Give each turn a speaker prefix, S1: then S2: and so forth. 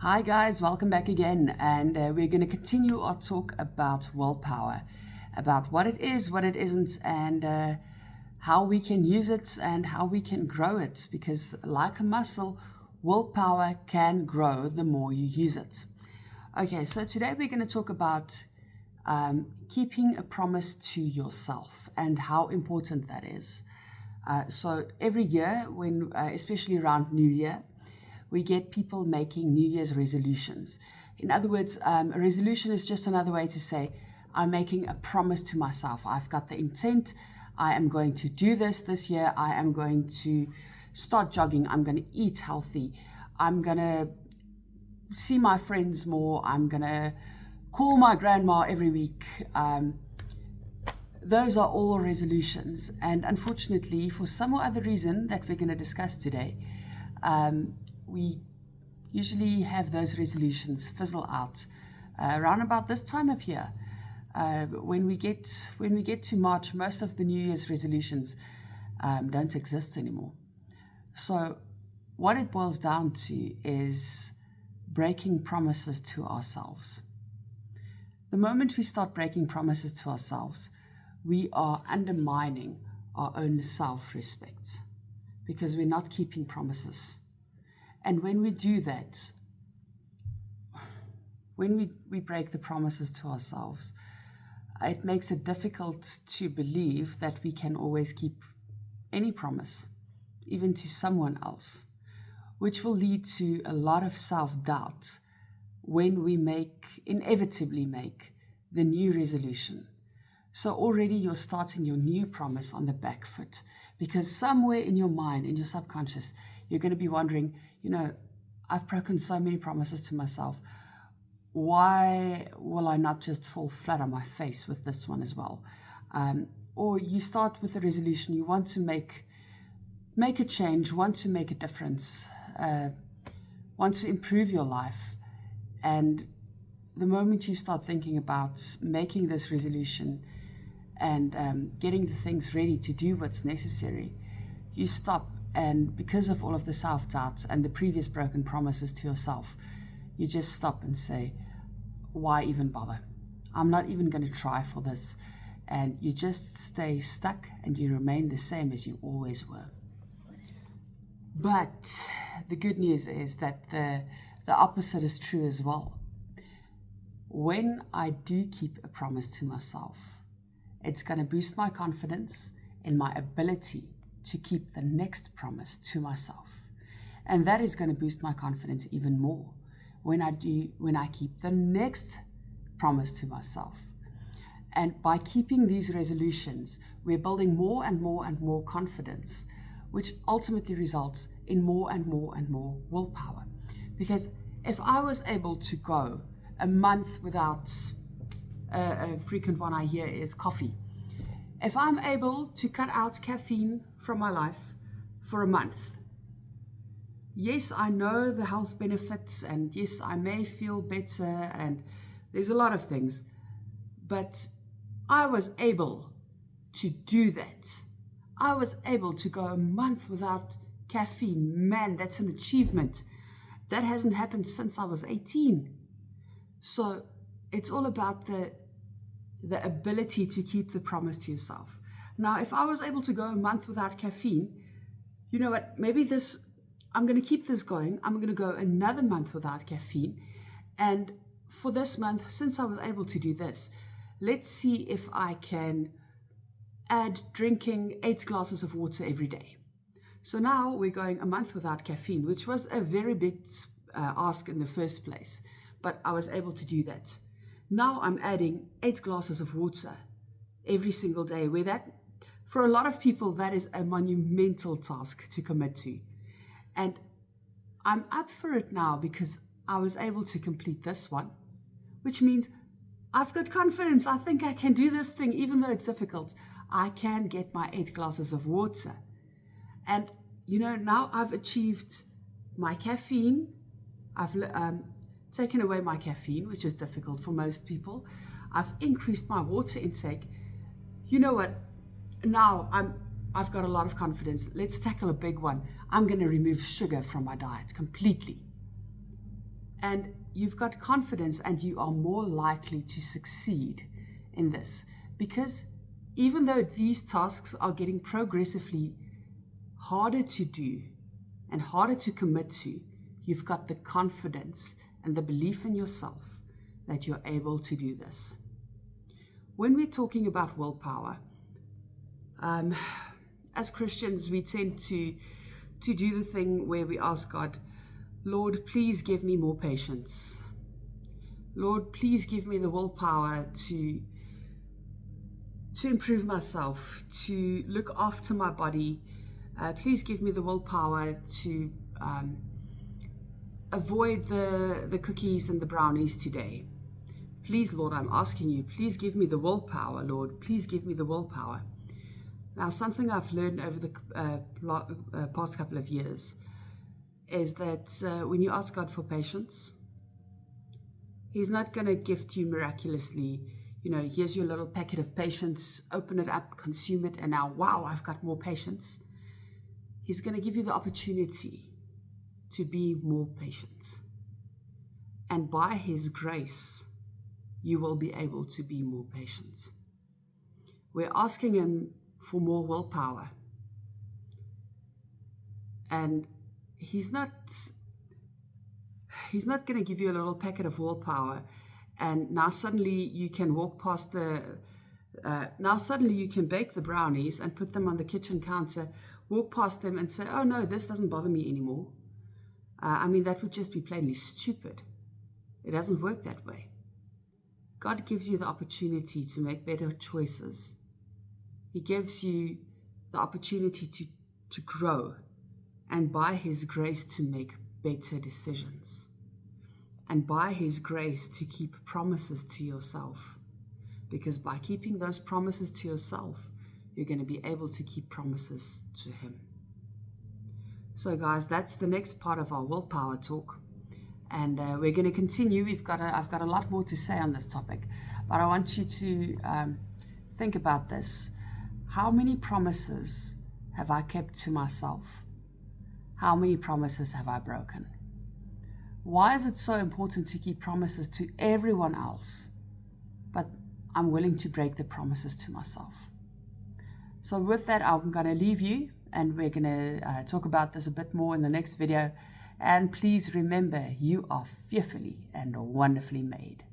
S1: Hi guys, welcome back again, and we're going to continue our talk about willpower, about what it is, what it isn't, and how we can use it and how we can grow it, because like a muscle, willpower can grow the more you use it. Okay, so today we're going to talk about keeping a promise to yourself and how important that is. So every year, when especially around New Year, we get people making New Year's resolutions. In other words, a resolution is just another way to say, I'm making a promise to myself. I've got the intent. I am going to do this year. I am going to start jogging. I'm going to eat healthy. I'm going to see my friends more. I'm going to call my grandma every week. Those are all resolutions. And unfortunately, for some or other reason that we're going to discuss today, we usually have those resolutions fizzle out around about this time of year. When we get to March, most of the New Year's resolutions don't exist anymore. So what it boils down to is breaking promises to ourselves. The moment we start breaking promises to ourselves, we are undermining our own self-respect because we're not keeping promises. And when we do that, when we break the promises to ourselves, it makes it difficult to believe that we can always keep any promise, even to someone else, which will lead to a lot of self-doubt when we inevitably make the new resolution. So already you're starting your new promise on the back foot, because somewhere in your mind, in your subconscious, you're going to be wondering, I've broken so many promises to myself. Why will I not just fall flat on my face with this one as well? Or you start with a resolution. You want to make a change, want to make a difference, want to improve your life. And the moment you start thinking about making this resolution and getting the things ready to do what's necessary, you stop. And because of all of the self-doubt and the previous broken promises to yourself, you just stop and say, why even bother? I'm not even going to try for this. And you just stay stuck and you remain the same as you always were. But the good news is that the opposite is true as well. When I do keep a promise to myself, it's going to boost my confidence in my ability to keep the next promise to myself. And that is going to boost my confidence even more when I keep the next promise to myself. And by keeping these resolutions, we're building more and more and more confidence, which ultimately results in more and more and more willpower. Because if I was able to go a month without, a frequent one I hear is coffee. If I'm able to cut out caffeine from my life for a month, yes, I know the health benefits, and yes, I may feel better, and there's a lot of things, but I was able to do that. I was able to go a month without caffeine. Man, that's an achievement. That hasn't happened since I was 18. So it's all about the ability to keep the promise to yourself. Now, if I was able to go a month without caffeine, you know what, maybe I'm going to keep this going. I'm going to go another month without caffeine. And for this month, since I was able to do this, let's see if I can add drinking 8 glasses of water every day. So now we're going a month without caffeine, which was a very big ask in the first place, but I was able to do that. Now I'm adding 8 glasses of water every single day, where that, for a lot of people, that is a monumental task to commit to. And I'm up for it now because I was able to complete this one, which means I've got confidence. I think I can do this thing, even though it's difficult. I can get my 8 glasses of water. And, now I've achieved my caffeine. I've taken away my caffeine, which is difficult for most people. I've increased my water intake. You know what? Now I've got a lot of confidence. Let's tackle a big one. I'm going to remove sugar from my diet completely. And you've got confidence, and you are more likely to succeed in this, because even though these tasks are getting progressively harder to do and harder to commit to, you've got the confidence and the belief in yourself that you're able to do this. When we're talking about willpower, as Christians, we tend to do the thing where we ask God, Lord, please give me more patience. Lord, please give me the willpower to improve myself, to look after my body. Please give me the willpower to avoid the cookies and the brownies today. Please, Lord, I'm asking you, please give me the willpower, Lord. Please give me the willpower. Now, something I've learned over the past couple of years is that when you ask God for patience, He's not going to gift you miraculously, here's your little packet of patience, open it up, consume it, and now, wow, I've got more patience. He's going to give you the opportunity to be more patient. And by His grace, you will be able to be more patient. We're asking Him for more willpower. And He's not going to give you a little packet of willpower and now suddenly you can walk past now suddenly you can bake the brownies and put them on the kitchen counter, walk past them and say, oh no, this doesn't bother me anymore. That would just be plainly stupid. It doesn't work that way. God gives you the opportunity to make better choices. He gives you the opportunity to grow, and by His grace to make better decisions, and by His grace to keep promises to yourself. Because by keeping those promises to yourself, you're going to be able to keep promises to Him. So guys, that's the next part of our willpower talk. And we're going to continue. I've got a lot more to say on this topic, but I want you to think about this. How many promises have I kept to myself? How many promises have I broken? Why is it so important to keep promises to everyone else, but I'm willing to break the promises to myself? So with that, I'm going to leave you, and we're going to talk about this a bit more in the next video. And please remember, you are fearfully and wonderfully made.